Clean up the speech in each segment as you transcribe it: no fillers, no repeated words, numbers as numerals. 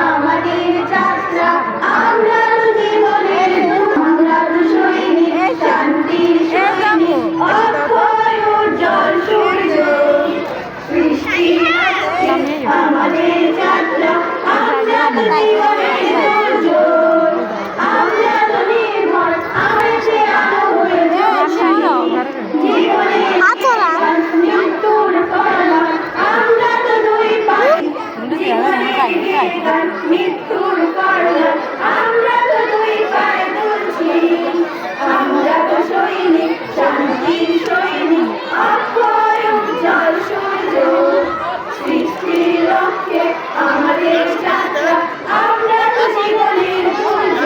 আমাদের যাত্রা আমরা জীবনের আমরা সৈনিক শান্তির সৈনিক অক্ষয় উজ্জ্বল সূর্য সৃষ্টি আমাদের যাত্রা আমরা জীবনের সূর্য আমরা নির্ভর আমাদের আলো হয়ে জীবনের মৃত্যুর ফলা আমরা তো দুই পাই মৃত্যুর ফলা আমরা তো দুই পায়ে দুলছি আমরা তো সৈনিক শান্তির সৈনিক অক্ষয় উজ্জ্বল সূর্য সৃষ্টির লক্ষ্যে আমাদের যাত্রা আমরা তো জীবনের দুর্য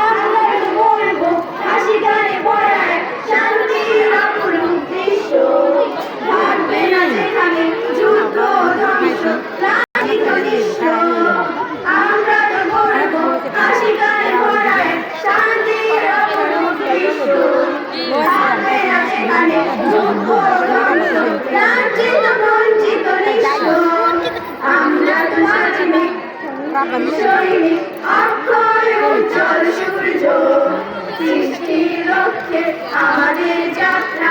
আমরা তো বলব হাসি গানে ভরা শান্তির অপরূপ দৃশ্য থাকবে না যেখানে যুদ্ধ ধ্বংস লাঞ্ছিত দৃশ্য আমরা তো বলব হাসি গানে ভরা শান্তির অপরূপ দৃশ্য থাকবে না যেখানে যুদ্ধ ধ্বংস লাঞ্ছিত বঞ্চিত দৃশ্য আমরা তো সৈনিক সৈনিক অক্ষয় উজ্জ্বল সূর্য সৃষ্টির লক্ষ্যে আমাদের যাত্রা